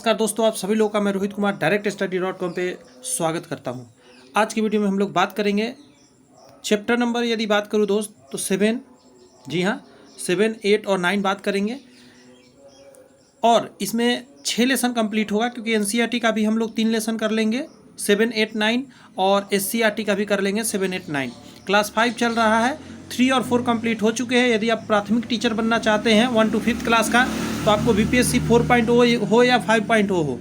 नमस्कार दोस्तों, आप सभी लोगों का मैं रोहित कुमार directstudy.com पे स्वागत करता हूं। आज की वीडियो में हम लोग बात करेंगे चैप्टर नंबर, यदि बात करूं दोस्त तो 7, जी हाँ 7, 8 और 9 बात करेंगे। और इसमें 6 लेसन कंप्लीट होगा क्योंकि एनसीईआरटी का भी हम लोग 3 लेसन कर लेंगे 7, 8, 9 और एससीईआरटी का भी कर लेंगे 7, 8, 9। क्लास 5 चल रहा है, 3 और 4 कंप्लीट हो चुके हैं। यदि आप प्राथमिक टीचर बनना चाहते हैं 1 to 5th क्लास का, तो आपको बीपीएससी 4.0 हो या 5.0 हो,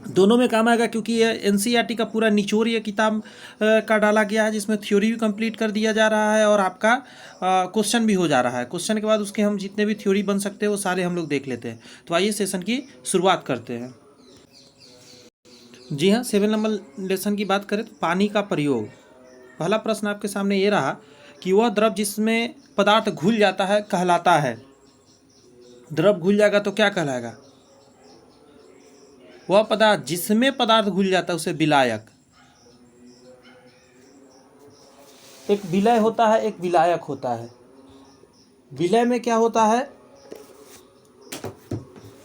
दोनों में काम आएगा क्योंकि ये एनसीईआरटी का पूरा निचोड़ ये किताब का डाला गया है, जिसमें थ्योरी भी कंप्लीट कर दिया जा रहा है और आपका क्वेश्चन भी हो जा रहा है। क्वेश्चन के बाद उसके हम जितने भी थ्योरी बन सकते हैं वो सारे हम लोग देख लेते हैं। तो आइए सेशन की शुरुआत करते हैं। जी हाँ, 7 नंबर लेसन की बात करें तो पानी का प्रयोग। पहला प्रश्न आपके सामने ये रहा कि वह द्रव जिसमें पदार्थ घुल जाता है कहलाता है। द्रव घुल जाएगा तो क्या कहलाएगा? वह पदार्थ जिसमें पदार्थ घुल जाता है उसे विलायक। एक विलय होता है, एक विलायक होता है। विलय में क्या होता है?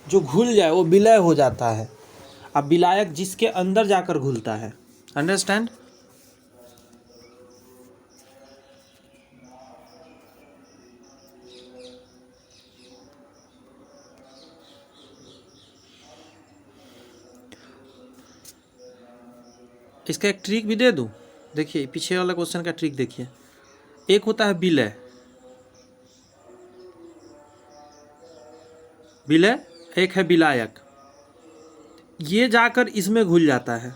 जो घुल जाए वो विलय हो जाता है। अब विलायक जिसके अंदर जाकर घुलता है। अंडरस्टैंड? इसका एक ट्रिक भी दे दूं। देखिए पीछे वाला क्वेश्चन का ट्रिक देखिए। एक होता है विलय, विलय, एक है विलायक। ये जाकर इसमें घुल जाता है।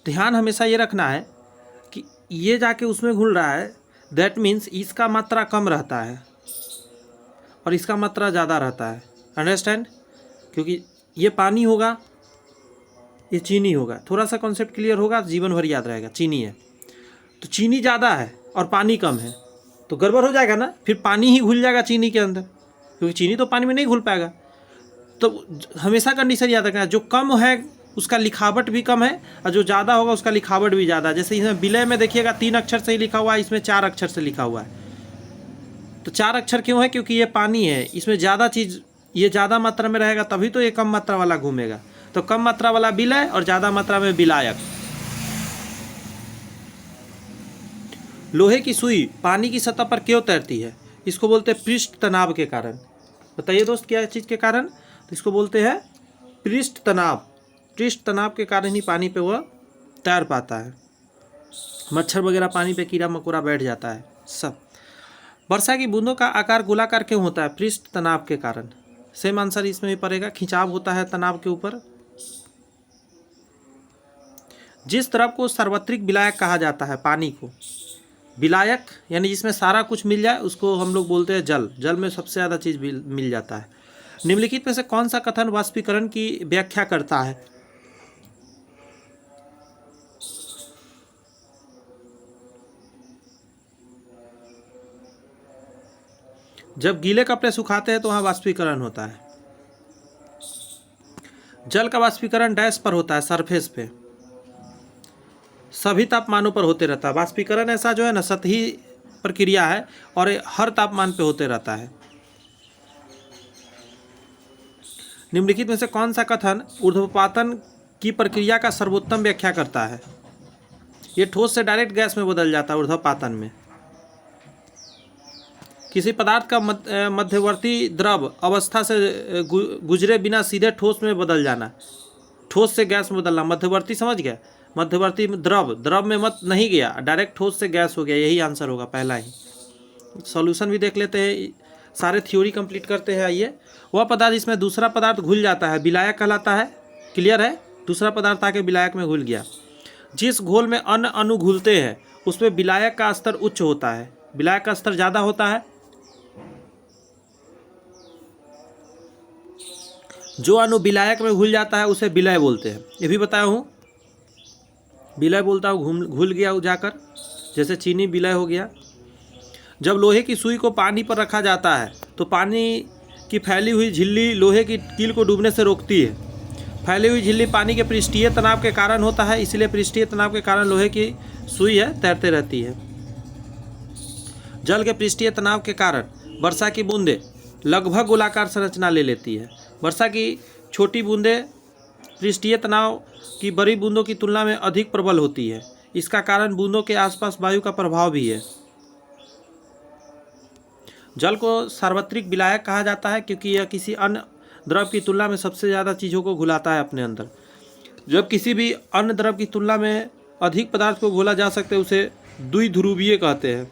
ध्यान हमेशा ये रखना है कि ये जाके उसमें घुल रहा है, दैट मीन्स इसका मात्रा कम रहता है और इसका मात्रा ज़्यादा रहता है। अंडरस्टैंड? क्योंकि ये पानी होगा, ये चीनी होगा। थोड़ा सा कॉन्सेप्ट क्लियर होगा, जीवन भर याद रहेगा। चीनी है तो चीनी ज़्यादा है और पानी कम है, तो गड़बड़ हो जाएगा ना। फिर पानी ही घुल जाएगा चीनी के अंदर, क्योंकि चीनी तो पानी में नहीं घुल पाएगा। तो हमेशा कंडीशन याद रखना, जो कम है उसका लिखावट भी कम है और जो ज़्यादा होगा उसका लिखावट भी ज़्यादा है। जैसे इसमें विलय में देखिएगा 3 अक्षर से ही लिखा हुआ है, इसमें 4 अक्षर से लिखा हुआ है। तो 4 अक्षर क्यों है? क्योंकि ये पानी है, इसमें ज़्यादा चीज़, ये ज़्यादा मात्रा में रहेगा तभी तो ये कम मात्रा वाला घूमेगा। तो कम मात्रा वाला विलय और ज़्यादा मात्रा में विलायक। लोहे की सुई पानी की सतह पर क्यों तैरती है? इसको बोलते हैं पृष्ठ तनाव के कारण। बताइए दोस्त, क्या चीज़ के कारण? तो इसको बोलते हैं पृष्ठ तनाव। पृष्ठ तनाव के कारण ही पानी पे वह तैर पाता है। मच्छर वगैरह पानी पे, कीड़ा मकोड़ा बैठ जाता है सब। वर्षा की बूंदों का आकार गोलाकार क्यों होता है? पृष्ठ तनाव के कारण। सेम आंसर इसमें भी पड़ेगा, खिंचाव होता है तनाव के ऊपर। जिस द्रव को सार्वत्रिक विलायक कहा जाता है, पानी को विलायक यानी जिसमें सारा कुछ मिल जाए, उसको हम लोग बोलते हैं जल। जल में सबसे ज़्यादा चीज़ मिल जाता है। निम्नलिखित में से कौन सा कथन वाष्पीकरण की व्याख्या करता है? जब गीले कपड़े सुखाते हैं तो वहाँ वाष्पीकरण होता है। जल का वाष्पीकरण डैश पर होता है, सरफेस पे। सभी तापमानों पर होते रहता है। वाष्पीकरण ऐसा जो है ना, सतही प्रक्रिया है और ये हर तापमान पे होते रहता है। निम्नलिखित में से कौन सा कथन ऊर्ध्वपातन की प्रक्रिया का सर्वोत्तम व्याख्या करता है? ये ठोस से डायरेक्ट गैस में बदल जाता है ऊर्ध्वपातन में। किसी पदार्थ का मध्यवर्ती द्रव अवस्था से गुजरे बिना सीधे ठोस में बदल जाना। ठोस से गैस में बदलना, मध्यवर्ती, समझ गया? मध्यवर्ती द्रव में मत नहीं गया, डायरेक्ट ठोस से गैस हो गया। यही आंसर होगा पहला ही। सॉल्यूशन भी देख लेते हैं, सारे थ्योरी कंप्लीट करते हैं। आइए। वह पदार्थ जिसमें दूसरा पदार्थ घुल जाता है विलायक कहलाता है। क्लियर है? दूसरा पदार्थ आके विलायक में घुल गया। जिस घोल में अन्य अणु घुलते हैं उसमें विलायक का स्तर उच्च होता है, विलायक का स्तर ज़्यादा होता है। जो अणु विलायक में घुल जाता है उसे विलय बोलते हैं। ये भी बताया हूँ, विलय बोलता हूँ, घुल गया जाकर, जैसे चीनी विलय हो गया। जब लोहे की सुई को पानी पर रखा जाता है तो पानी की फैली हुई झिल्ली लोहे की कील को डूबने से रोकती है। फैली हुई झिल्ली पानी के पृष्ठीय तनाव के कारण होता है, इसलिए पृष्ठीय तनाव के कारण लोहे की सुई है तैरते रहती है। जल के पृष्ठीय तनाव के कारण वर्षा की बूंदें लगभग गोलाकार संरचना ले लेती है। वर्षा की छोटी बूंदें पृष्ठीय तनाव की बड़ी बूंदों की तुलना में अधिक प्रबल होती है। इसका कारण बूंदों के आसपास वायु का प्रभाव भी है। जल को सार्वत्रिक विलायक कहा जाता है क्योंकि यह किसी अन्य द्रव की तुलना में सबसे ज़्यादा चीज़ों को घुलाता है अपने अंदर। जब किसी भी अन्य द्रव की तुलना में अधिक पदार्थ को घोला जा सकता है उसे द्विध्रुवीय कहते हैं।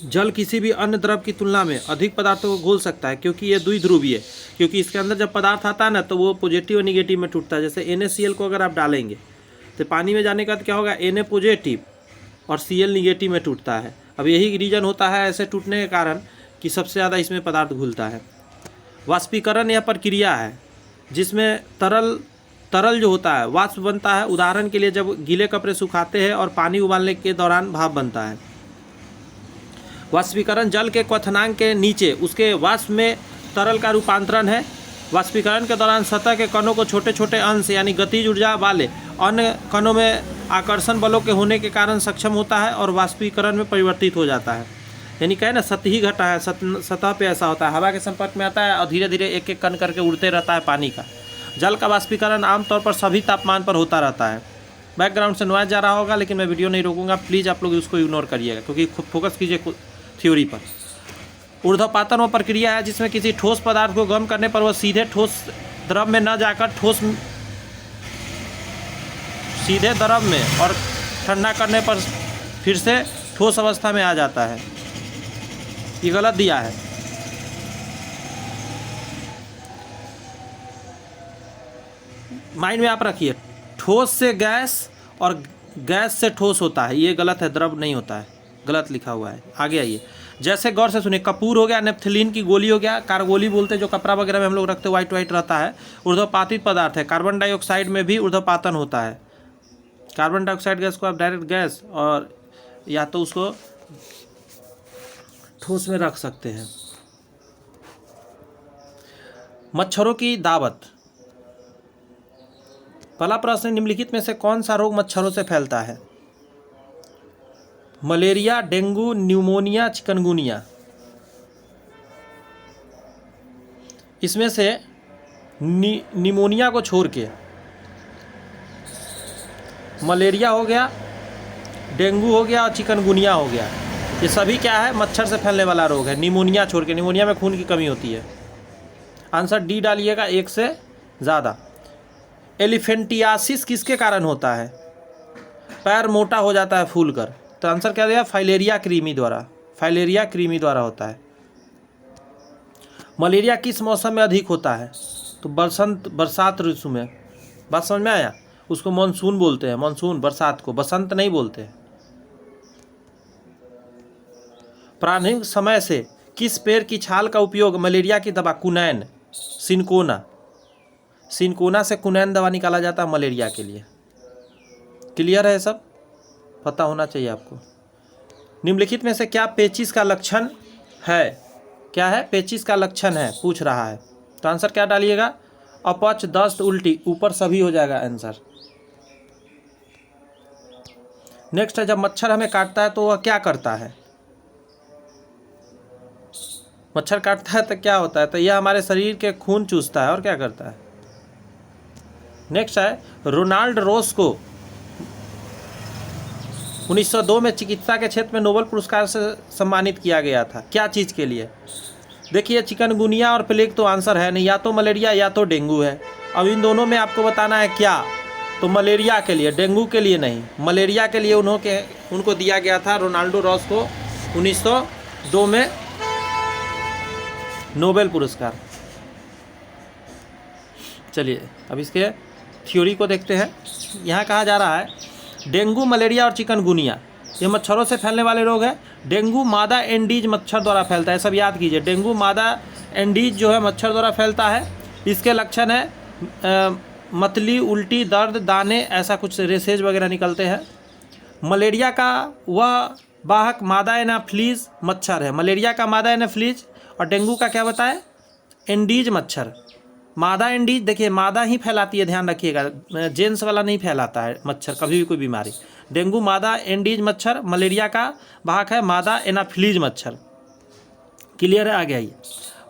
जल किसी भी अन्य द्रव की तुलना में अधिक पदार्थों को घोल सकता है क्योंकि यह द्विध्रुवीय है, क्योंकि इसके अंदर जब पदार्थ आता है ना तो वो पॉजिटिव और निगेटिव में टूटता है। जैसे NaCl को अगर आप डालेंगे तो पानी में जाने का क्या होगा, Na पॉजिटिव और Cl निगेटिव में टूटता है। अब यही रीजन होता है ऐसे टूटने के कारण कि सबसे ज़्यादा इसमें पदार्थ घुलता है। वाष्पीकरण यह प्रक्रिया है जिसमें तरल जो होता है वाष्प बनता है। उदाहरण के लिए जब गीले कपड़े सुखाते हैं और पानी उबालने के दौरान भाप बनता है। वाष्पीकरण जल के क्वथनांक के नीचे उसके वाष्प में तरल का रूपांतरण है। वाष्पीकरण के दौरान सतह के कणों को छोटे छोटे अंश यानी गतिज ऊर्जा वाले अन्य कणों में आकर्षण बलों के होने के कारण सक्षम होता है और वाष्पीकरण में परिवर्तित हो जाता है। यानी कहे ना सतही घटा है, सतह पे ऐसा होता है, हवा के संपर्क में आता है और धीरे धीरे एक एक कण करके उड़ते रहता है पानी का। जल का वाष्पीकरण आमतौर पर सभी तापमान पर होता रहता है। बैकग्राउंड से नॉइज जा रहा होगा लेकिन मैं वीडियो नहीं रोकूंगा, प्लीज़ आप लोग उसको इग्नोर करिएगा क्योंकि फोकस कीजिए थ्योरी पर। ऊर्ध्वपातन वो प्रक्रिया है जिसमें किसी ठोस पदार्थ को गर्म करने पर वह सीधे ठोस द्रव में न जाकर सीधे द्रव में और ठंडा करने पर फिर से ठोस अवस्था में आ जाता है। ये गलत दिया है। माइंड में आप रखिए, ठोस से गैस और गैस से ठोस होता है, ये गलत है, द्रव नहीं होता है, गलत लिखा हुआ है। आगे आइए, जैसे गौर से सुनिए, कपूर हो गया, नेफ्थलीन की गोली हो गया, कारगोली बोलते हैं जो कपड़ा वगैरह में हम लोग रखते हैं, वाइट वाइट रहता है, ऊर्ध्वपातित पदार्थ है। कार्बन डाइऑक्साइड में भी ऊर्ध्वपातन होता है। कार्बन डाइऑक्साइड गैस को आप डायरेक्ट गैस और या तो उसको ठोस में रख सकते हैं। मच्छरों की दावत। पहला प्रश्न, निम्नलिखित में से कौन सा रोग मच्छरों से फैलता है? Malaria, dengue, pneumonia, chikungunya. इसमें से निमोनिया को छोड़ के मलेरिया हो गया, डेंगू हो गया और चिकनगुनिया हो गया, ये सभी क्या है, मच्छर से फैलने वाला रोग है। निमोनिया छोड़ के, निमोनिया में खून की कमी होती है। आंसर डी डालिएगा, एक से ज़्यादा। एलिफेंटियासिस किसके कारण होता है? पैर मोटा हो जाता है फूल कर, तो आंसर क्या दिया, फाइलेरिया कृमि द्वारा। फाइलेरिया कृमि द्वारा होता है। मलेरिया किस मौसम में अधिक होता है? तो बरसात ऋतु में। बात समझ में आया? उसको मानसून बोलते हैं, मानसून, बरसात को बसंत नहीं बोलते। प्रारंभिक समय से किस पेड़ की छाल का उपयोग मलेरिया की दवा, कुनैन, सिनकोना से कुनैन दवा निकाला जाता है मलेरिया के लिए। क्लियर है? सब पता होना चाहिए आपको। निम्नलिखित में से क्या पेचिश का लक्षण है? क्या है? पेचिश का लक्षण है, पूछ रहा है। तो आंसर क्या डालिएगा? अपच, दस्त, उल्टी, ऊपर सभी हो जाएगा आंसर। नेक्स्ट है, जब मच्छर हमें काटता है तो वह क्या करता है? मच्छर काटता है तो क्या होता है? तो यह हमारे शरीर के खून चूसता है और क्या करता है। नेक्स्ट है, रोनाल्ड रोस को 1902 में चिकित्सा के क्षेत्र में नोबेल पुरस्कार से सम्मानित किया गया था। क्या चीज़ के लिए? देखिए, चिकनगुनिया और प्लेग तो आंसर है नहीं, या तो मलेरिया या तो डेंगू है। अब इन दोनों में आपको बताना है क्या। तो मलेरिया के लिए, डेंगू के लिए नहीं। मलेरिया के लिए उनको दिया गया था, रोनाल्डो रॉस को 1902 में नोबेल पुरस्कार। चलिए अब इसके थ्योरी को देखते हैं। यहाँ कहा जा रहा है, डेंगू, मलेरिया और चिकनगुनिया ये मच्छरों से फैलने वाले रोग हैं। डेंगू मादा एंडीज मच्छर द्वारा फैलता है, सब याद कीजिए। डेंगू मादा एंडीज जो है मच्छर द्वारा फैलता है। इसके लक्षण है मतली, उल्टी, दर्द, दाने, ऐसा कुछ रेसेज वगैरह निकलते हैं। मलेरिया का वह वाहक मादा एनाफ्लीज मच्छर है। मलेरिया का मादा एनाफ्लीज और डेंगू का क्या बताए? एंडीज मच्छर। मादा एंडीज, देखिए मादा ही फैलाती है, ध्यान रखिएगा, जेंट्स वाला नहीं फैलाता है मच्छर कभी भी कोई बीमारी। डेंगू मादा एंडीज मच्छर, मलेरिया का वाहक है मादा एनाफ्लीज मच्छर। क्लियर है? आगे आइए।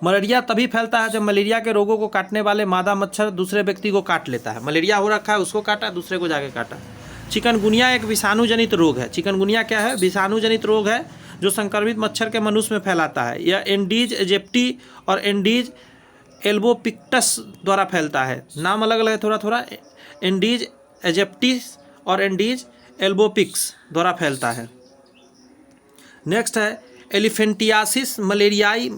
मलेरिया तभी फैलता है जब मलेरिया के रोगों को काटने वाले मादा मच्छर दूसरे व्यक्ति को काट लेता है। मलेरिया हो रखा है, उसको काटा, दूसरे को जाके काटा। चिकनगुनिया एक विषाणु जनित रोग है। चिकनगुनिया क्या है? विषाणु जनित रोग है जो संक्रमित मच्छर के मनुष्य में फैलाता है। यह एंडीज एजिप्टी और एंडीज एल्बोपिक्टस द्वारा फैलता है। नाम अलग अलग है थोड़ा थोड़ा। एंडीज एजिप्टिस और एंडीज एल्बोपिक्स द्वारा फैलता है। नेक्स्ट है एलिफेंटियासिस मलेरियाई,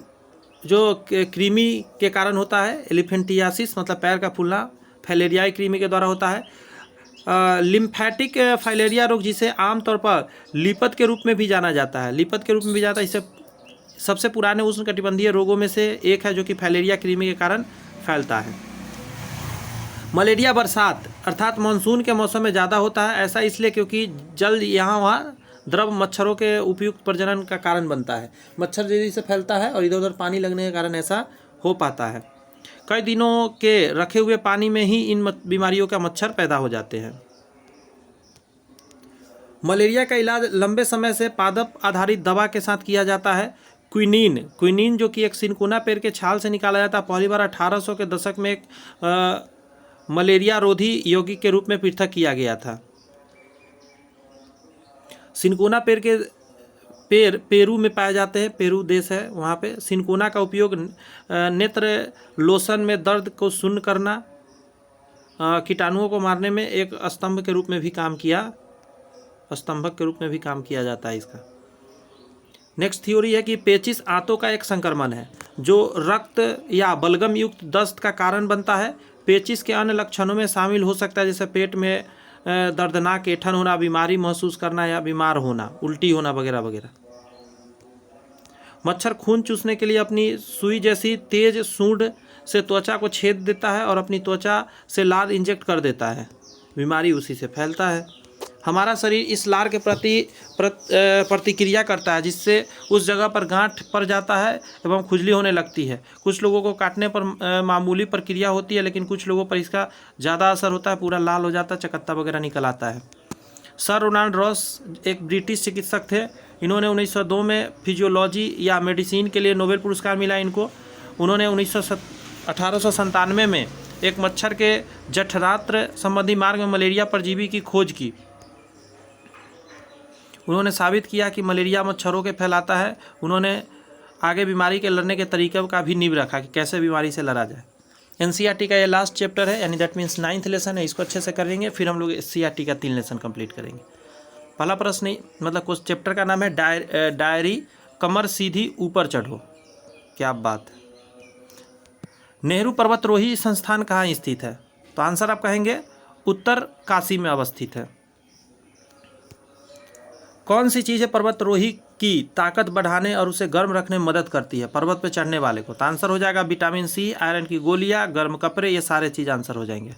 जो कृमि के कारण होता है। एलिफेंटियासिस मतलब पैर का फूलना, फाइलेरियाई कृमि के द्वारा होता है। लिम्फेटिक फाइलेरिया रोग, जिसे आमतौर पर लिपत के रूप में भी जाना जाता है। लिपत के रूप में भी जाता है। इसे सबसे पुराने उष्णकटिबंधीय रोगों में से एक है जो कि फाइलेरिया कृमि के कारण फैलता है। मलेरिया बरसात अर्थात मानसून के मौसम में ज़्यादा होता है। ऐसा इसलिए क्योंकि जल यहाँ वहाँ द्रव मच्छरों के उपयुक्त प्रजनन का कारण बनता है। मच्छर जल्दी से फैलता है और इधर उधर पानी लगने के कारण ऐसा हो पाता है। कई दिनों के रखे हुए पानी में ही इन बीमारियों का मच्छर पैदा हो जाते हैं। मलेरिया का इलाज लंबे समय से पादप आधारित दवा के साथ किया जाता है। क्विनीन जो कि एक सिनकोना पेड़ के छाल से निकाला जाता है, पहली बार 1800 के दशक में एक मलेरिया रोधी यौगिक के रूप में पृथक किया गया था। सिनकोना पेड़ पेरू में पाए जाते हैं। पेरू देश है वहाँ पे। सिनकोना का उपयोग नेत्र लोशन में दर्द को शून्य करना, कीटाणुओं को मारने में एक स्तंभक के रूप में भी काम किया जाता है इसका। नेक्स्ट थ्योरी है कि पेचिस आंतों का एक संक्रमण है जो रक्त या बलगम युक्त दस्त का कारण बनता है। पेचिस के अन्य लक्षणों में शामिल हो सकता है जैसे पेट में दर्दनाक ऐंठन होना, बीमारी महसूस करना या बीमार होना, उल्टी होना वगैरह वगैरह। मच्छर खून चूसने के लिए अपनी सुई जैसी तेज सूंड से त्वचा को छेद देता है और अपनी त्वचा से लार इंजेक्ट कर देता है। बीमारी उसी से फैलता है। हमारा शरीर इस लार के प्रति प्रतिक्रिया करता है जिससे उस जगह पर गांठ पड़ जाता है एवं खुजली होने लगती है। कुछ लोगों को काटने पर मामूली प्रक्रिया होती है, लेकिन कुछ लोगों पर इसका ज़्यादा असर होता है, पूरा लाल हो जाता है, चकत्ता वगैरह निकल आता है। सर रोनाल्ड रॉस एक ब्रिटिश चिकित्सक थे। इन्होंने 1902 में फिजियोलॉजी या मेडिसिन के लिए नोबेल पुरस्कार मिला इनको। उन्होंने 1897 में एक मच्छर के जठरांत्र संबंधी मार्ग में मलेरिया परजीवी की खोज की। उन्होंने साबित किया कि मलेरिया मच्छरों के फैलाता है। उन्होंने आगे बीमारी के लड़ने के तरीके का भी नींव रखा कि कैसे बीमारी से लड़ा जाए। एनसीईआरटी का ये लास्ट चैप्टर है, यानी दैट मीन्स 9th लेसन है। इसको अच्छे से करेंगे, फिर हम लोग एससीईआरटी का 3 लेसन कंप्लीट करेंगे। पहला प्रश्न मतलब कुछ चैप्टर का नाम है डायरी कमर सीधी ऊपर चढ़ो। क्या बात है। नेहरू पर्वतरोही संस्थान कहाँ स्थित है? तो आंसर आप कहेंगे उत्तर काशी में अवस्थित है। कौन सी चीज़ है पर्वतरोही की ताकत बढ़ाने और उसे गर्म रखने में मदद करती है पर्वत पे चढ़ने वाले को? तो आंसर हो जाएगा विटामिन सी, आयरन की गोलियां, गर्म कपड़े, ये सारे चीज़ आंसर हो जाएंगे।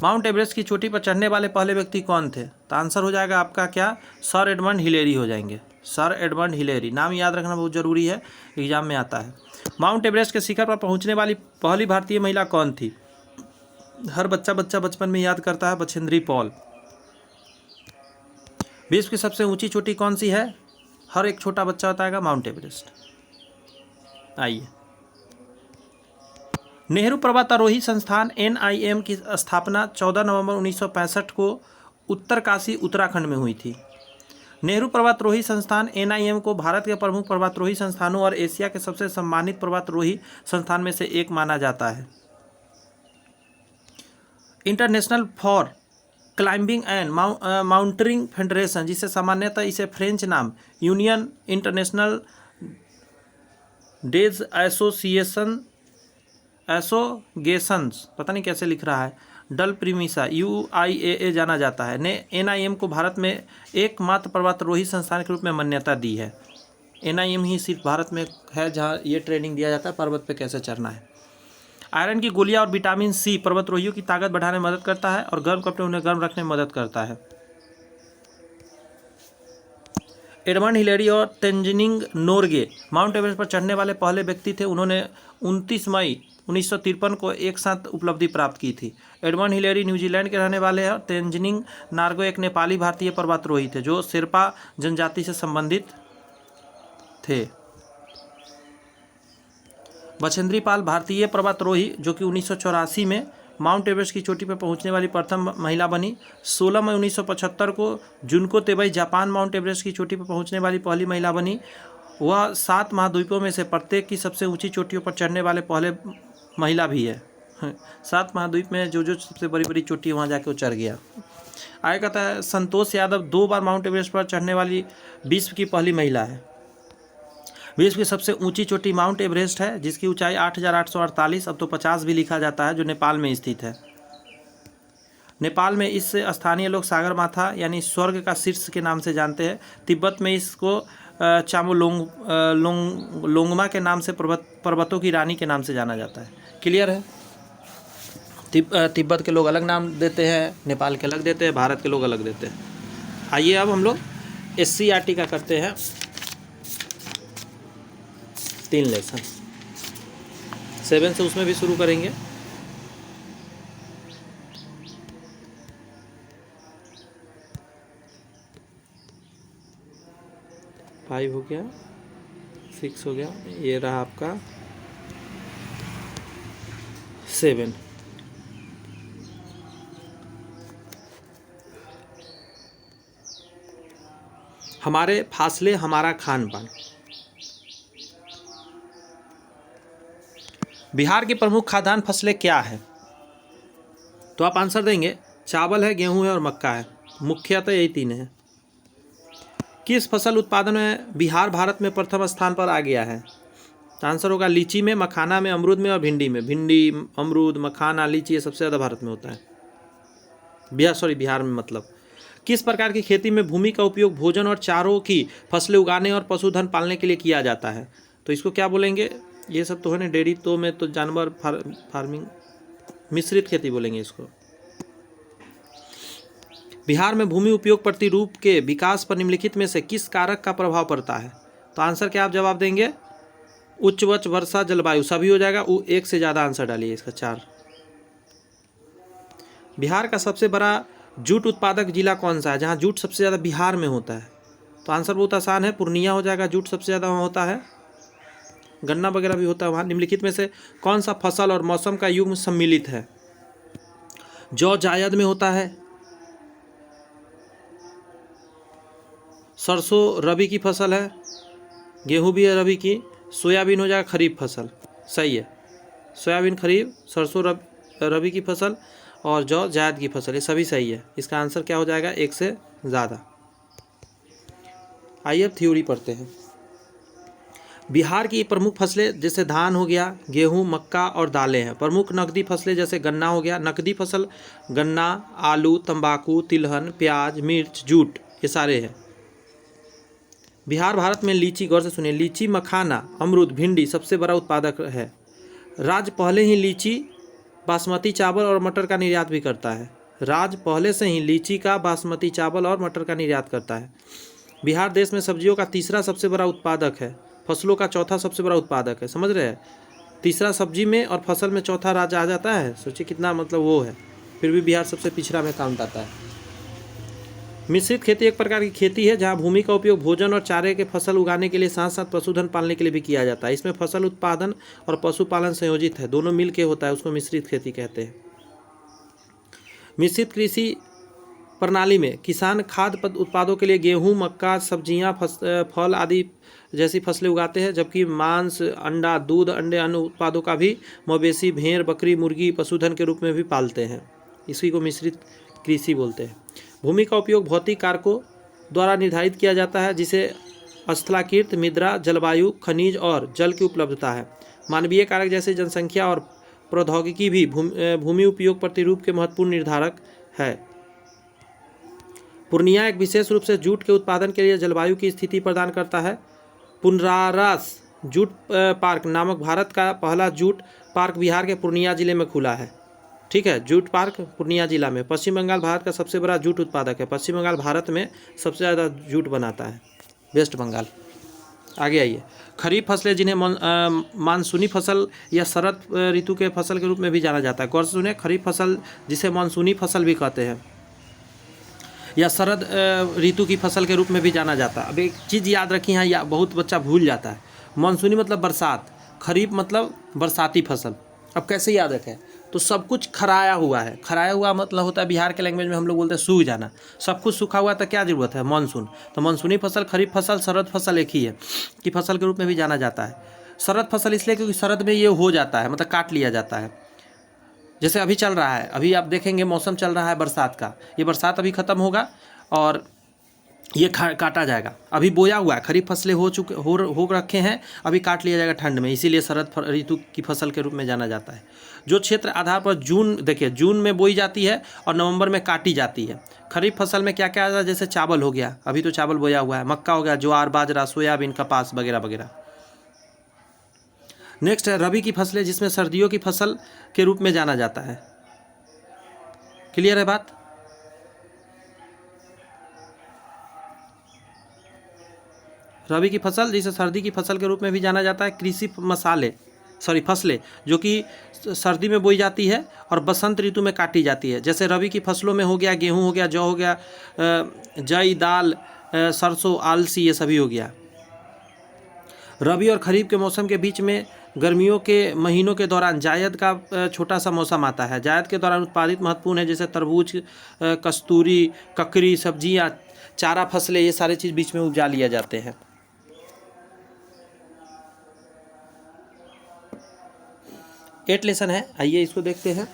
माउंट एवरेस्ट की चोटी पर चढ़ने वाले पहले व्यक्ति कौन थे? तो आंसर हो जाएगा आपका क्या? सर एडमंड हिलेरी हो जाएंगे। सर एडमंड हिलेरी, नाम याद रखना बहुत जरूरी है, एग्जाम में आता है। माउंट एवरेस्ट के शिखर पर पहुंचने वाली पहली भारतीय महिला कौन थी? हर बच्चा बचपन में याद करता है, बछेंद्री पॉल। विश्व की सबसे ऊंची चोटी कौन सी है? हर एक छोटा बच्चा बताएगा माउंट एवरेस्ट। आइए, नेहरू पर्वतारोही संस्थान NIM की स्थापना 14 नवंबर 1965 को उत्तरकाशी उत्तराखंड में हुई थी। नेहरू पर्वतारोही संस्थान NIM को भारत के प्रमुख पर्वतारोही संस्थानों और एशिया के सबसे सम्मानित पर्वतारोही संस्थान में से एक माना जाता है। International for Climbing and Mountaineering Federation, जिसे सामान्यतः इसे फ्रेंच नाम यूनियन इंटरनेशनल डेज एसोसिएशंस, पता नहीं कैसे लिख रहा है, डल प्रीमिसा UIAA जाना जाता है, ने NIM को भारत में एकमात्र पर्वतारोही संस्थान के रूप में मान्यता दी है। NIM ही सिर्फ भारत में है जहाँ ये ट्रेनिंग दिया जाता है पर्वत पे कैसे चढ़ना है। आयरन की गोलियां और विटामिन सी पर्वतारोहियों की ताकत बढ़ाने में मदद करता है और गर्म कपड़े उन्हें गर्म रखने में मदद करता है। एडमंड हिलेरी और तेंजिंग नोरगे माउंट एवरेस्ट पर चढ़ने वाले पहले व्यक्ति थे। उन्होंने 29 मई 1953 को एक साथ उपलब्धि प्राप्त की थी। एडमंड हिलेरी न्यूजीलैंड के रहने वाले हैं और तेंजिंग नोरगे एक नेपाली भारतीय पर्वतारोही थे जो शेरपा जनजाति से संबंधित थे। बछेंद्री पाल भारतीय पर्वतारोही जो कि 1984 में माउंट एवरेस्ट की चोटी पर पहुंचने वाली प्रथम महिला बनी। 16 मई 1975 को जुनको तेबई जापान माउंट एवरेस्ट की चोटी पर पहुंचने वाली पहली महिला बनी। वह 7 महाद्वीपों में से प्रत्येक की सबसे ऊंची चोटियों पर चढ़ने वाले पहले महिला भी है। 7 महाद्वीप में जो सबसे बड़ी बड़ी चोटी है वहाँ जाके वो चढ़ गया। आगे कहता है संतोष यादव 2 बार माउंट एवरेस्ट पर चढ़ने वाली विश्व की पहली महिला है। विश्व की सबसे ऊंची चोटी माउंट एवरेस्ट है जिसकी ऊंचाई 8,848, अब तो 50 भी लिखा जाता है, जो नेपाल में स्थित है। नेपाल में इस स्थानीय लोग सागरमाथा यानी स्वर्ग का शीर्ष के नाम से जानते हैं। तिब्बत में इसको लोंगमा के नाम से पर्वतों की रानी के नाम से जाना जाता है। क्लियर है? तिब्बत के लोग अलग नाम देते हैं, नेपाल के अलग देते हैं, भारत के लोग अलग देते हैं। आइए अब हम लोग SCERT का करते हैं 3 लेसन। 7 से उसमें भी शुरू करेंगे। फाइव हो गया, 6 हो गया, ये रहा आपका 7। हमारे फासले हमारा खान पान। बिहार की प्रमुख खाद्यान्न फसलें क्या है? तो आप आंसर देंगे चावल है, गेहूं है और मक्का है। मुख्यतः यही 3 है। किस फसल उत्पादन में बिहार भारत में प्रथम स्थान पर आ गया है? तो आंसर होगा लीची में, मखाना में, अमरूद में और भिंडी में। भिंडी, अमरूद, मखाना, लीची ये सबसे ज़्यादा भारत में होता है। बिहार में मतलब। किस प्रकार की खेती में भूमि का उपयोग भोजन और चारों की फसलें उगाने और पशुधन पालने के लिए किया जाता है? तो इसको क्या बोलेंगे? ये सब तो है ना, डेयरी तो में तो जानवर फार्मिंग, मिश्रित खेती बोलेंगे इसको। बिहार में भूमि उपयोग प्रतिरूप के विकास पर निम्नलिखित में से किस कारक का प्रभाव पड़ता है? तो आंसर क्या आप जवाब देंगे? उच्च वर्षा, जलवायु, सभी हो जाएगा। 1 से ज़्यादा आंसर डालिए इसका 4। बिहार का सबसे बड़ा जूट उत्पादक जिला कौन सा है जहाँ जूट सबसे ज़्यादा बिहार में होता है? तो आंसर बहुत आसान है, पूर्णिया हो जाएगा। जूट सबसे ज़्यादा वहाँ होता है, गन्ना वगैरह भी होता है वहाँ। निम्नलिखित में से कौन सा फसल और मौसम का युग्म सम्मिलित है? जौ जायद में होता है, सरसों रबी की फसल है, गेहूं भी है रबी की, सोयाबीन हो जाएगा खरीफ फसल। सही है, सोयाबीन खरीफ, सरसों रबी की फसल और जौ जायद की फसल, ये सभी सही है। इसका आंसर क्या हो जाएगा? 1 से ज़्यादा। आइए अब थ्योरी पढ़ते हैं। बिहार की प्रमुख फसलें जैसे धान हो गया, गेहूं, मक्का और दालें हैं। प्रमुख नकदी फसलें जैसे गन्ना हो गया। नकदी फसल गन्ना, आलू, तंबाकू, तिलहन, प्याज, मिर्च, जूट, ये सारे हैं। बिहार भारत में लीची, गौर से सुनिए, लीची, मखाना, अमरूद, भिंडी सबसे बड़ा उत्पादक है। राज्य पहले ही लीची, बासमती चावल और मटर का निर्यात भी करता है। राज्य पहले से ही लीची का, बासमती चावल और मटर का निर्यात करता है। बिहार देश में सब्जियों का 3रा सबसे बड़ा उत्पादक है। फसलों का 4था सबसे बड़ा उत्पादक है। समझ रहे हैं? 3रा सब्जी में और फसल में 4था राज्य आ जाता है। सोचिए कितना मतलब वो है, फिर भी बिहार सबसे पिछड़ा में काउंट आता है। मिश्रित खेती एक प्रकार की खेती है जहाँ भूमि का उपयोग भोजन और चारे के फसल उगाने के लिए साथ साथ पशुधन पालने के लिए भी किया जाता है। इसमें फसल उत्पादन और पशुपालन संयोजित है, दोनों मिल के होता है, उसको मिश्रित खेती कहते हैं। मिश्रित कृषि प्रणाली में किसान खाद्य उत्पादों के लिए गेहूं, मक्का, सब्जियां, फल आदि जैसी फसलें उगाते हैं, जबकि मांस, अंडा, दूध, अंडे, अन्य उत्पादों का भी मवेशी, भेड़, बकरी, मुर्गी पशुधन के रूप में भी पालते हैं। इसी को मिश्रित कृषि बोलते हैं। भूमि का उपयोग भौतिक कारकों द्वारा निर्धारित किया जाता है, जिसे स्थलाकृति, मृदा, जलवायु, खनिज और जल की उपलब्धता है। मानवीय कारक जैसे जनसंख्या और प्रौद्योगिकी भी भूमि उपयोग प्रतिरूप के महत्वपूर्ण निर्धारक है। पूर्णिया एक विशेष रूप से जूट के उत्पादन के लिए जलवायु की स्थिति प्रदान करता है। पुनरारास जूट पार्क नामक भारत का पहला जूट पार्क बिहार के पूर्णिया जिले में खुला है। ठीक है, जूट पार्क पूर्णिया जिला में। पश्चिम बंगाल भारत का सबसे बड़ा जूट उत्पादक है। पश्चिम बंगाल भारत में सबसे ज़्यादा जूट बनाता है, वेस्ट बंगाल। आगे आइए, खरीफ फसलें जिन्हें मानसूनी फसल या शरद ऋतु के फसल के रूप में भी जाना जाता है। गौर से सुनिए, खरीफ फसल जिसे मानसूनी फसल भी कहते हैं। या शरद ऋतु की फसल के रूप में भी जाना जाता है। अब एक चीज़ याद रखी है, या बहुत बच्चा भूल जाता है, मानसूनी मतलब बरसात, खरीफ मतलब बरसाती फसल। अब कैसे याद रखें, तो सब कुछ खराया हुआ है। खराया हुआ मतलब होता है बिहार के लैंग्वेज में हम लोग बोलते हैं सूख जाना। सब कुछ सूखा हुआ तो क्या ज़रूरत है, मानसून। तो मानसूनी फसल, खरीफ फसल, शरद फसल एक ही है कि फसल के रूप में भी जाना जाता है। शरद फसल इसलिए क्योंकि शरद में ये हो जाता है, मतलब काट लिया जाता है। जैसे अभी चल रहा है, अभी आप देखेंगे मौसम चल रहा है बरसात का, ये बरसात अभी ख़त्म होगा और ये काटा जाएगा। अभी बोया हुआ है, खरीफ फसलें हो रखे हैं, अभी काट लिया जाएगा ठंड में, इसीलिए शरद ऋतु की फसल के रूप में जाना जाता है। जो क्षेत्र आधार पर जून, देखिए जून में बोई जाती है और नवंबर में काटी जाती है। खरीफ फसल में क्या क्या आता है, जैसे चावल हो गया, अभी तो चावल बोया हुआ है, मक्का हो गया, ज्वार, बाजरा, सोयाबीन, कपास वगैरह वगैरह। नेक्स्ट है रबी की फसलें, जिसमें सर्दियों की फसल के रूप में जाना जाता है। क्लियर है बात? रबी की फसल जिसे सर्दी की फसल के रूप में भी जाना जाता है। कृषि फसलें जो कि सर्दी में बोई जाती है और बसंत ऋतु में काटी जाती है। जैसे रबी की फसलों में हो गया गेहूं हो गया, जौ हो गया, जई, दाल, सरसों, आलसी, ये सभी हो गया। रबी और खरीफ के मौसम के बीच में गर्मियों के महीनों के दौरान जायद का छोटा सा मौसम आता है। जायद के दौरान उत्पादित महत्वपूर्ण है, जैसे तरबूज, कस्तूरी, ककड़ी, सब्जियां, चारा फसलें, ये सारे चीज़ बीच में उपजा लिया जाते हैं। 8 लेसन है, आइए इसको देखते हैं।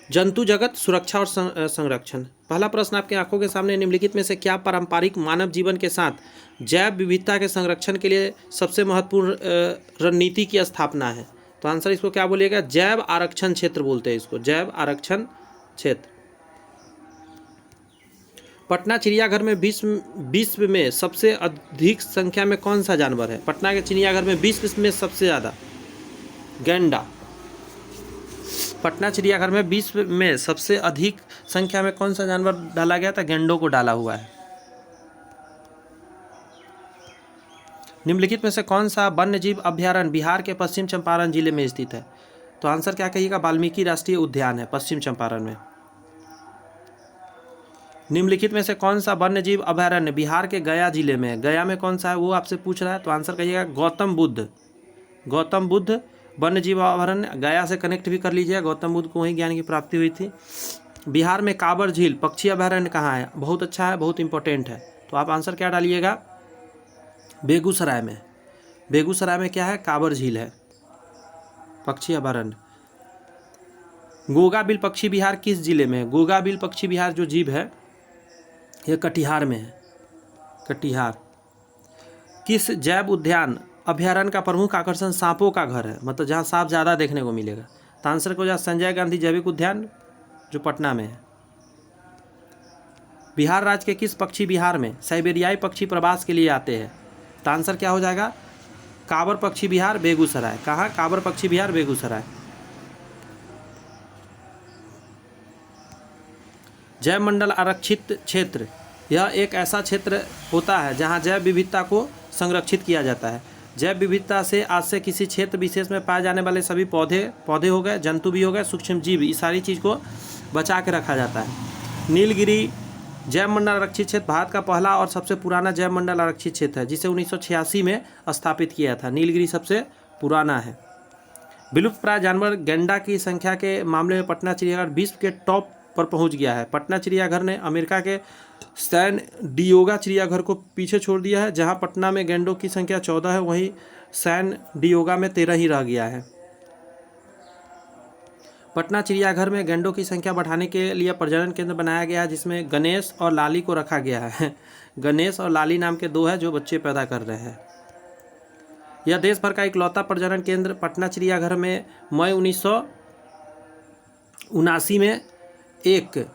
जंतु जगत, सुरक्षा और संरक्षण। पहला प्रश्न आपके आंखों के सामने, निम्नलिखित में से क्या पारंपरिक मानव जीवन के साथ जैव विविधता के संरक्षण के लिए सबसे महत्वपूर्ण रणनीति की स्थापना है? तो आंसर इसको क्या बोलिएगा, जैव आरक्षण क्षेत्र बोलते हैं इसको, जैव आरक्षण क्षेत्र। पटना चिड़ियाघर में विश्व में सबसे अधिक संख्या में कौन सा जानवर है? पटना के चिड़ियाघर में विश्व में सबसे ज़्यादा गैंडा। पटना चिड़ियाघर में विश्व में सबसे अधिक संख्या में कौन सा जानवर डाला गया था? गैंडों को डाला हुआ है। निम्नलिखित में से कौन सा वन्यजीव अभ्यारण्य बिहार के पश्चिम चंपारण जिले में स्थित है? तो आंसर क्या कहिएगा, वाल्मीकि राष्ट्रीय उद्यान है पश्चिम चंपारण में। निम्नलिखित में से कौन सा वन्यजीव अभ्यारण्य बिहार के गया जिले में है? गया में कौन सा है वो आपसे पूछ रहा है, तो आंसर कहिएगा गौतम बुद्ध। गौतम बुद्ध वन्यजीव अभ्यारण्य, गया से कनेक्ट भी कर लीजिए, गौतम बुद्ध को वहीं ज्ञान की प्राप्ति हुई थी। बिहार में काबर झील पक्षी अभ्यारण्य कहाँ है? बहुत अच्छा है, बहुत इंपॉर्टेंट है, तो आप आंसर क्या डालिएगा, बेगूसराय में। बेगूसराय में क्या है, काबर झील है पक्षी अभ्यारण्य। गोगा बिल पक्षी विहार किस जिले में है? गोगा बिल पक्षी विहार जो जीव है यह कटिहार में है, कटिहार। किस जैव उद्यान अभ्यारण्य का प्रमुख आकर्षण सांपों का घर है, मतलब जहाँ सांप ज़्यादा देखने को मिलेगा? तो आंसर को संजय गांधी जैविक उद्यान जो पटना में है। बिहार राज्य के किस पक्षी विहार में साइबेरियाई पक्षी प्रवास के लिए आते हैं? तो आंसर क्या हो जाएगा, काबर पक्षी विहार बेगूसराय। कहाँ? काबर पक्षी विहार बेगूसराय। जैव मंडल आरक्षित क्षेत्र, यह एक ऐसा क्षेत्र होता है जहाँ जैव विविधता को संरक्षित किया जाता है। जैव विविधता से आज से किसी क्षेत्र विशेष में पाए जाने वाले सभी पौधे हो गए, जंतु भी हो गए, सूक्ष्म जीव, इस सारी चीज़ को बचा के रखा जाता है। नीलगिरी जैव मंडल आरक्षित क्षेत्र भारत का पहला और सबसे पुराना जैव मंडल आरक्षित क्षेत्र है, जिसे 1986 में स्थापित किया था। नीलगिरी सबसे पुराना है। विलुप्त प्राय जानवर गैंडा की संख्या के मामले में पटना चिड़ियाघर विश्व के टॉप पर पहुंच गया है। पटना चिड़ियाघर ने अमेरिका के सैन डिएगो चिड़ियाघर को पीछे छोड़ दिया है। जहां पटना में गैंडों की संख्या 14 है, वहीं सैन डिएगो में 13 ही रह गया है। पटना चिड़ियाघर में गैंडों की संख्या बढ़ाने के लिए प्रजनन केंद्र बनाया गया है, जिसमें गणेश और लाली को रखा गया है। गणेश और लाली नाम के 2 हैं जो बच्चे पैदा कर रहे हैं। यह देश भर का इकलौता प्रजनन केंद्र पटना चिड़ियाघर में मई 1979 में एक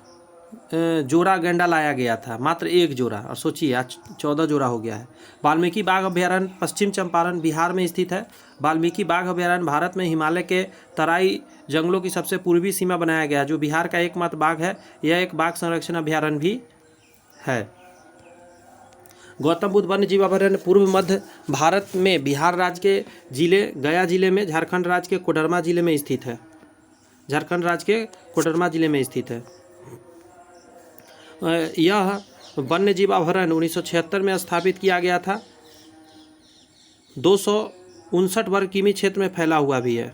जोड़ा गैंडा लाया गया था, मात्र एक जोड़ा, और सोचिए आज 14 जोड़ा हो गया है। वाल्मीकि बाघ अभ्यारण्य पश्चिम चंपारण बिहार में स्थित है। वाल्मीकि बाघ अभ्यारण्य भारत में हिमालय के तराई जंगलों की सबसे पूर्वी सीमा बनाया गया है, जो बिहार का एकमात्र बाघ है। यह एक बाघ संरक्षण अभ्यारण्य भी है। गौतम बुद्ध वन्य जीव अभ्यारण्य पूर्व मध्य भारत में बिहार राज्य के जिले गया जिले में, झारखंड राज्य के कोडरमा जिले में स्थित है। झारखंड राज्य के कोडरमा जिले में स्थित है। यह वन्य जीव अभयारण्य 1976 में स्थापित किया गया था। 259 वर्ग किमी क्षेत्र में फैला हुआ भी है।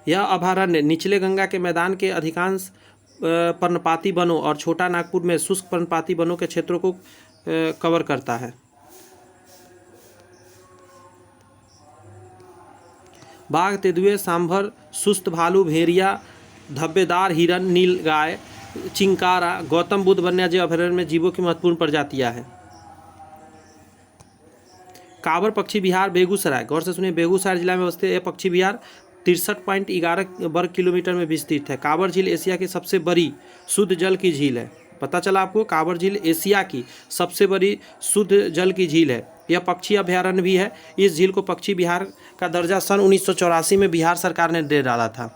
यह अभयारण्य निचले गंगा के मैदान के अधिकांश पर्णपाती वनों और छोटा नागपुर में शुष्क पर्णपाती वनों के क्षेत्रों को कवर करता है। बाघ, तेंदुए, सांभर, सुस्त भालू, भेड़िया, धब्बेदार हिरन, नीलगाय, चिंकारा गौतम बुद्ध वन्यजीव अभयारण्य में जीवों की महत्वपूर्ण प्रजातियां हैं। कांवर पक्षी विहार बेगूसराय, गौर से सुनिए, बेगूसराय जिला में अवस्थित यह पक्षी विहार 63.11 वर्ग किलोमीटर में विस्तृत है। कांवर झील एशिया की सबसे बड़ी शुद्ध जल की झील है। पता चला आपको, कांवर झील एशिया की सबसे बड़ी शुद्ध जल की झील है। यह पक्षी अभयारण्य भी है। इस झील को पक्षी विहार का दर्जा सन 1984 में बिहार सरकार ने दे डाला था।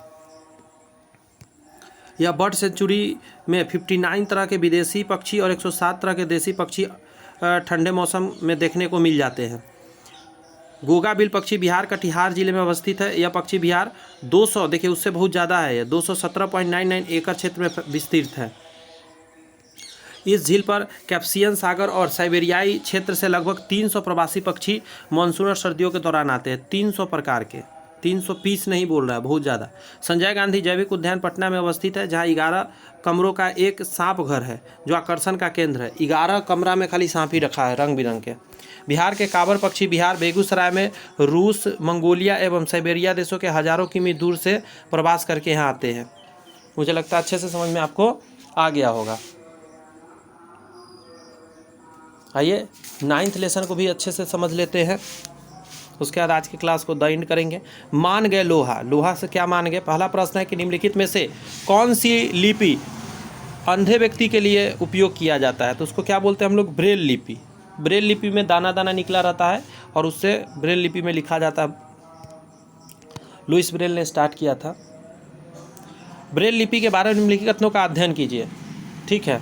यह बर्ड सेंचुरी में 59 तरह के विदेशी पक्षी और 107 तरह के देसी पक्षी ठंडे मौसम में देखने को मिल जाते हैं। गोगा बिल पक्षी विहार कटिहार जिले में अवस्थित है। यह पक्षी विहार 200, देखिए उससे बहुत ज़्यादा है, यह 217.99 एकड़ क्षेत्र में विस्तृत है। इस झील पर कैप्सियन सागर और साइबेरियाई क्षेत्र से लगभग 300 प्रवासी पक्षी मानसून और सर्दियों के दौरान आते हैं। 300 प्रकार के, 300 पीस नहीं बोल रहा है, बहुत ज़्यादा। संजय गांधी जैविक उद्यान पटना में अवस्थित है, जहाँ 11 कमरों का एक सांप घर है जो आकर्षण का केंद्र है। 11 कमरा में खाली सांप ही रखा है, रंग बिरंग के। बिहार के कांवर पक्षी विहार बेगूसराय में रूस, मंगोलिया एवं साइबेरिया देशों के हजारों किमी दूर से प्रवास करके यहाँ आते हैं। मुझे लगता है अच्छे से समझ में आपको आ गया होगा। आइए 9th लेसन को भी अच्छे से समझ लेते हैं, उसके बाद आज की क्लास को द एंड करेंगे। मान गए लोहा, लोहा से क्या मान गए? पहला प्रश्न है कि निम्नलिखित में से कौन सी लिपि अंधे व्यक्ति के लिए उपयोग किया जाता है? तो उसको क्या बोलते हैं हम लोग? ब्रेल लिपि। ब्रेल लिपि में दाना दाना निकला रहता है और उससे ब्रेल लिपि में लिखा जाता है। लुइस ब्रेल ने स्टार्ट किया था। ब्रेल लिपि के बारे में निम्नलिखित कथनों का अध्ययन कीजिए। ठीक है,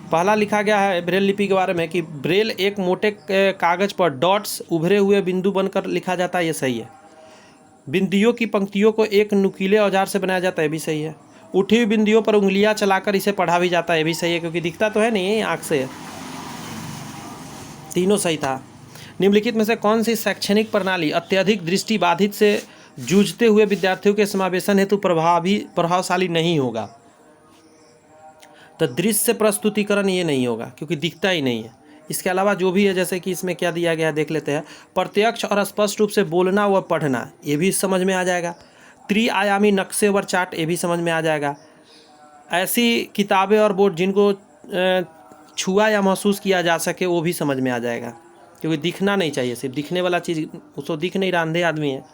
पहला लिखा गया है ब्रेल लिपि के बारे में कि ब्रेल एक मोटे कागज पर डॉट्स उभरे हुए बिंदु बनकर लिखा जाता है, ये सही है। बिंदियों की पंक्तियों को एक नुकीले औजार से बनाया जाता है, ये भी सही है। उठी हुई बिंदियों पर उंगलियां चलाकर इसे पढ़ा भी जाता है, ये भी सही है, क्योंकि दिखता तो है नहीं आँख से। तीनों सही था। निम्नलिखित में से कौन सी शैक्षणिक प्रणाली अत्यधिक दृष्टिबाधित से जूझते हुए विद्यार्थियों के समावेशन हेतु प्रभावशाली नहीं होगा? तो दृश्य प्रस्तुतिकरण ये नहीं होगा, क्योंकि दिखता ही नहीं है। इसके अलावा जो भी है, जैसे कि इसमें क्या दिया गया है देख लेते हैं। प्रत्यक्ष और स्पष्ट रूप से बोलना व पढ़ना, ये भी समझ में आ जाएगा। त्रिआयामी नक्शे व चार्ट, ये भी समझ में आ जाएगा। ऐसी किताबें और बोर्ड जिनको छुआ या महसूस किया जा सके, वो भी समझ में आ जाएगा, क्योंकि दिखना नहीं चाहिए। सिर्फ दिखने वाला चीज़ उसको दिख नहीं रहा, अंधे आदमी है।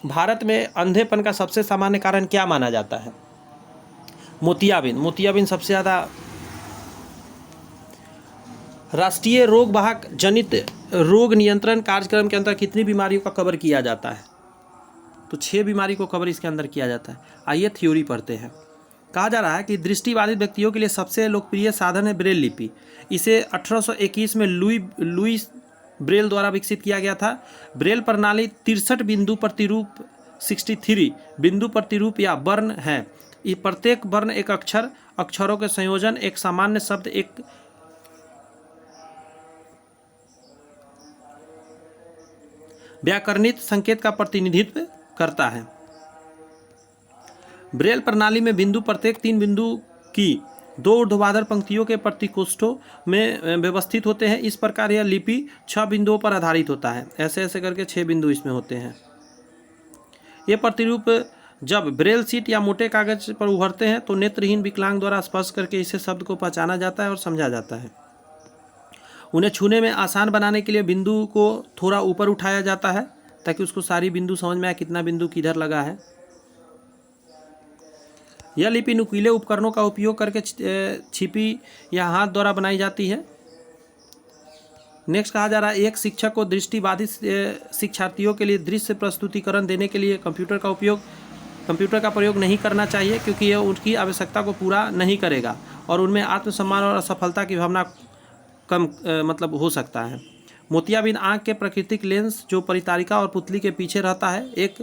भारत में अंधेपन का सबसे सामान्य कारण क्या माना जाता है? मोतियाबिंद। मोतियाबिंद सबसे ज़्यादा। राष्ट्रीय रोग वाहक जनित रोग नियंत्रण कार्यक्रम के अंदर कितनी बीमारियों का कवर किया जाता है? तो 6 बीमारी को कवर इसके अंदर किया जाता है। आइए थ्योरी पढ़ते हैं। कहा जा रहा है कि दृष्टिबाधित व्यक्तियों के लिए सबसे लोकप्रिय साधन है ब्रेल लिपि। इसे 1821 में लुइस ब्रेल द्वारा विकसित किया गया था। ब्रेल प्रणाली 63 बिंदु प्रतिरूप 63 बिंदु प्रतिरूप या वर्ण है। प्रत्येक वर्ण एक अक्षरों के संयोजन, एक सामान्य शब्द, एक व्याकरणित संकेत का प्रतिनिधित्व करता है। ब्रेल प्रणाली में बिंदु प्रत्येक 3 बिंदु की 2 ऊर्ध्वाधर पंक्तियों के प्रतिकोष्ठों में व्यवस्थित होते हैं। इस प्रकार यह लिपि 6 बिंदुओं पर आधारित होता है। ऐसे ऐसे करके 6 बिंदु इसमें होते हैं। ये प्रतिरूप जब ब्रेल शीट या मोटे कागज पर उभरते हैं तो नेत्रहीन विकलांग द्वारा स्पर्श करके इसे शब्द को पहचाना जाता है और समझा जाता है। उन्हें छूने में आसान बनाने के लिए बिंदु को थोड़ा ऊपर उठाया जाता है, ताकि उसको सारी बिंदु समझ में आए, कितना बिंदु किधर लगा है। यह लिपि नुकीले उपकरणों का उपयोग करके छिपी या हाथ द्वारा बनाई जाती है। नेक्स्ट कहा जा रहा है, एक शिक्षक को दृष्टिबाधित शिक्षार्थियों के लिए दृश्य प्रस्तुतिकरण देने के लिए कंप्यूटर का प्रयोग नहीं करना चाहिए, क्योंकि यह उनकी आवश्यकता को पूरा नहीं करेगा और उनमें आत्मसम्मान और असफलता की भावना कम हो सकता है। मोतियाबिंद आँख के प्राकृतिक लेंस जो परितारिका और पुतली के पीछे रहता है, एक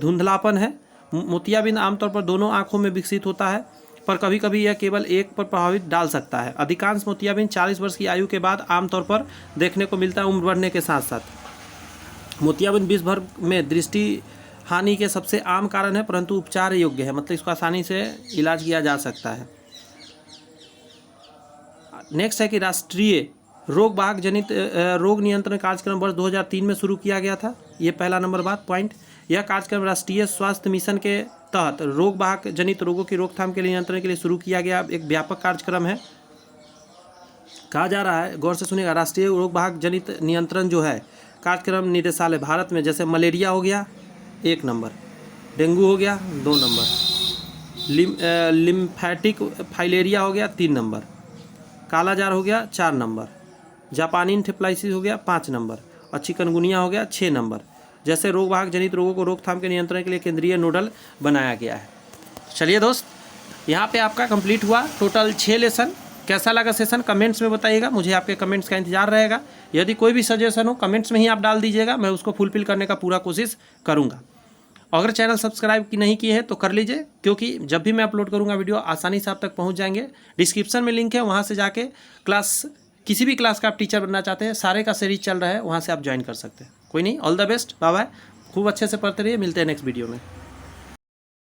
धुंधलापन है। मोतियाबिंद आमतौर पर दोनों आँखों में विकसित होता है, पर कभी कभी यह केवल एक पर प्रभावित डाल सकता है। अधिकांश मोतियाबिंद 40 वर्ष की आयु के बाद आमतौर पर देखने को मिलता है। उम्र बढ़ने के साथ साथ मोतियाबिंद विश्व भर में दृष्टि हानि के सबसे आम कारण है, परंतु उपचार योग्य है, मतलब इसको आसानी से इलाज किया जा सकता है। नेक्स्ट है कि राष्ट्रीय रोग वाहक जनित रोग नियंत्रण कार्यक्रम वर्ष 2003 में शुरू किया गया था। ये पहला नंबर बात पॉइंट। यह कार्यक्रम राष्ट्रीय स्वास्थ्य मिशन के तहत रोग वाहक जनित रोगों की रोकथाम के लिए नियंत्रण के लिए शुरू किया गया एक व्यापक कार्यक्रम है। कहा जा रहा है, गौर से सुनिएगा, राष्ट्रीय रोग वाहक जनित नियंत्रण जो है कार्यक्रम निदेशालय भारत में जैसे मलेरिया हो गया 1 नंबर, डेंगू हो गया 2 नंबर, लिम्फेटिक फाइलेरिया हो गया 3 नंबर, कालाजार हो गया 4 नंबर, जापानी इंसेफ्लाइटिस हो गया 5 नंबर और चिकनगुनिया हो गया 6 नंबर जैसे रोग वाहक जनित रोगों को रोकथाम के नियंत्रण के लिए केंद्रीय नोडल बनाया गया है। चलिए दोस्त, यहाँ पे आपका कंप्लीट हुआ टोटल 6 लेसन। कैसा लगा सेशन कमेंट्स में बताइएगा, मुझे आपके कमेंट्स का इंतजार रहेगा। यदि कोई भी सजेशन हो कमेंट्स में ही आप डाल दीजिएगा, मैं उसको फुलफिल करने का पूरा कोशिश करूँगा। अगर चैनल सब्सक्राइब नहीं किए हैं तो कर लीजिए, क्योंकि जब भी मैं अपलोड करूँगा वीडियो आसानी से आप तक पहुँच जाएंगे। डिस्क्रिप्शन में लिंक है, वहाँ से जाके किसी भी क्लास का आप टीचर बनना चाहते हैं, सारे का सीरीज चल रहा है, वहाँ से आप ज्वाइन कर सकते हैं। कोई नहीं, all the best, bye bye, खूब अच्छे से पढ़ते रहिए, मिलते हैं नेक्स्ट वीडियो में।